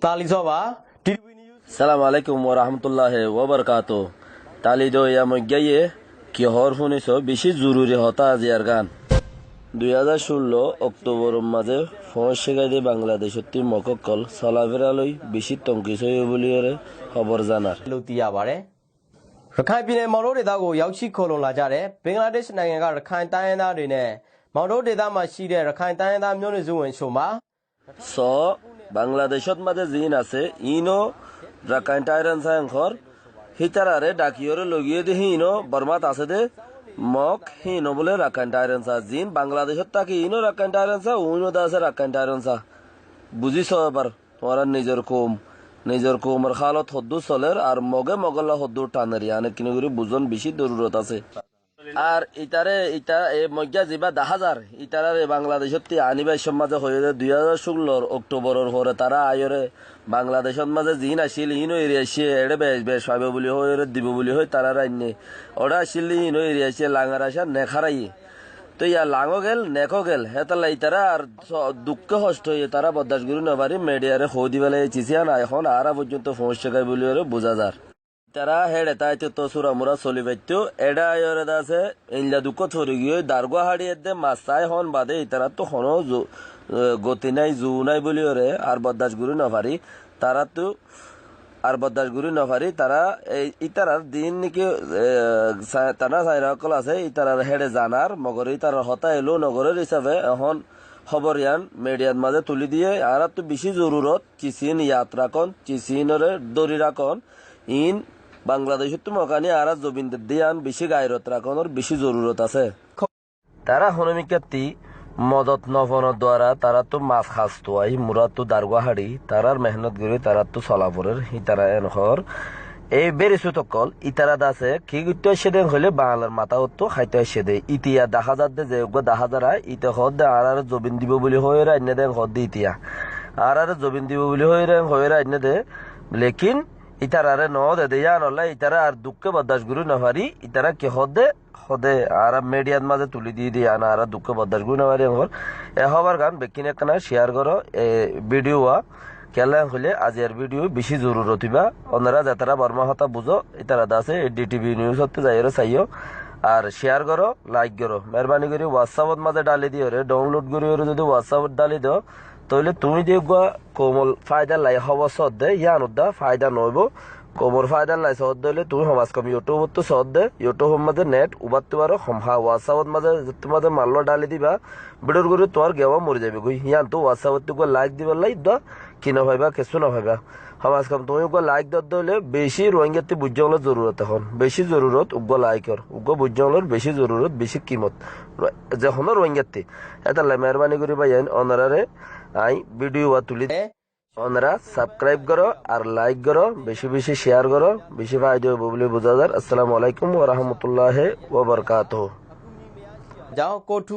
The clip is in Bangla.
সালাম আলাইকুম ওয়া রাহমাতুল্লাহি ওয়া বারাকাতুহু। তালিদো ইয়া মজ্ঞায়ে কি হর শুনিছ বেশি জরুরি হতা আজিয়ার গান 2016 অক্টোবর মাঝে ফস শেখাইদে বাংলাদেশত মককল চলাফেরালৈ বেশি তংকিছ বুলিয়রে খবর জানার လို့သိရပါတယ်။ရခိုင်ပြည်နယ်မောင်တောဒေသကိုရောက်ရှိခိုးလုံလာကြတဲ့ဘင်္ဂလားဒေ့ရှ်နိုင်ငံကရခိုင်တိုင်းရင်းသားတွေနဲ့မောင်တောဒေသမှာရှိတဲ့ရခိုင်တိုင်းရင်းသားမျိုးနွယ်စုဝင်ချို့မှာ স বাংলাদেশত মাঝে জিন আছে ইনো রাকাইন টাইরান সাংখর হিতারারে ডাকিয়রে লগিয়ে দে হিনো বর্মাত আছে দে মক হিনো বলে রাকাইন টাইরান সা জিন বাংলাদেশত তাকে ইনো রাকাইন টাইরান সা উনো দাসে রাকাইন টাইরান সা বুঝিছ এবার তোমার নিজের কোমর খালত হদ্দু চলের আর মগে মগল্লা হদ্দু টানের আনে কিনে করে বুঝন বেশি জরুরত আছে আর ইটা মজ্ঞা যিবা 10,000 ইটারে বাংলাদেশত আনিবাই সমাজে হয়ে 2016 অক্টোবরের পরে তারা আয়রে বাংলাদেশত মাঝে জিন আসিল ইনো এরিয়াছে এড়ে বেশ পাবে বলি হয়ে দিব বলি হয় তারা রাইনে ওরা আসিল ইনো এরিয়াছে লাঙার আসা নেখারাই তো ইয়া লাঙো গেল নেখো গেল হেতালা ইতারা আর দুঃখ কষ্ট হয়ে তারা বদাস গুরু নবারি মিডিয়ারে হো দিবেলে চিছিয়ান এখন আর পর্যন্ত সমস্যা গাই বলি বোঝা যার তারা হেডে তাইতে তো সুরা মুরা চলি পাইতো এডা আয়রে দাসে ইনলা দুঃখ ছড়ি গিয়ে দারগা হাড়িয়ে দে মাছাই হন বাদে ইতারা তো হনো গতি নাই জু নাই বলি ওরে আর বদাস গুরু নভারি তারা তো আর বদাস গুরু নভারি তারা ইতারার দিন নাকি তারা সাইরাকল আছে ইতারার হেডে জানার মগর ইতারার হতা এলো নগরের হিসাবে এখন খবর ইয়ান মিডিয়ার মাঝে তুলি দিয়ে আর তো বেশি জরুরত চিচিন যাত্রা কন চিচিনরে দড়ি রাখন ইন বাংলাদেশের তো মকানি আর জবিন্দের দিয়ান বেশি গায়রত রাখনের বেশি জরুরত আছে তারা হনমিকাতি মদত নফনের দ্বারা তারা তো মাছ খাসতো আই মুরা তো দারগা হাড়ি তারার মেহনত করে তারা তো চলাফরের ইতারা এনহর এই বেরিসু তকল ইতারা দাসে কি গুতে সেদে হলে বাংলার মাথা হতো খাইতে সেদে ইতিয়া 10,000 যে 10,000 ইতে হদ আর জবিন দিব বলি হয়ে রাইনে দেন হদ ইতিয়া আর জবিন দিব বলি হয়ে রাইনে দে লেকিন ইতারারে ন দে নলা ইতারা আর দুঃখে বদাস গুরু নভারি ইতারা কি হদে আর মিডিয়ার মাঝে তুলি দিয়ে আনা আর দুঃখে বদাস গুরু নভারি এ হবার গান বেকিনে কানা শেয়ার করো ভিডিও কেলা হলে আজের ভিডিও বেশি জরুরত হইবা ওনারা যাতারা বর্মা হতা বুঝো ইতারা দাসে ডিটিভি নিউজ হতে যাইরে চাইও আর শেয়ার করো লাইক করো মেহরবানি করে হোয়াটসঅ্যাপত মাঝে ডালি দিও রে ডাউনলোড করি যদি হোয়াটসঅ্যাপত ডালি দাও তাহলে তুমি দেখবা কোমল ফায়দা লাই হওয়া সদ্দে ইয়ান উদ্দা ফায়দা নইব কোমর ফায়দা লাই সদ্দ হলে তুমি সমাজ কম ইউটিউবত তো সদ্দে ইউটিউব মাঝে নেট উবারতে পারো হোয়াটসঅ্যাপত মাঝে তোমাদের মাল্য ডালি দিবা ভিডিওর করে তোমার গেওয়া মরে যাবে গই ইয়ান তো হোয়াটসঅ্যাপত লাইক দিবার লাই দা কি না ভাইবা কিছু না ভাইবা সমাজ কম তুমি লাইক দর হলে বেশি রোহিঙ্গাতে বুঝানোর জরুরত এখন বেশি জরুরত লাইকর বুঝানোর বেশি জরুরত বেশি কিমত যখন রোহিঙ্গাতে এটা মেহরবানি করে ভাই অনারারে আই ভিডিও তুলি ওনারা সাবস্ক্রাইব করো আর লাইক করো বেশি বেশি শেয়ার করো বেশি ফায়দা হবে বলে বোঝা যায়। আসসালামু আলাইকুম ওয়া রাহমাতুল্লাহি ওয়া বারাকাতুহু। যাও কোঠু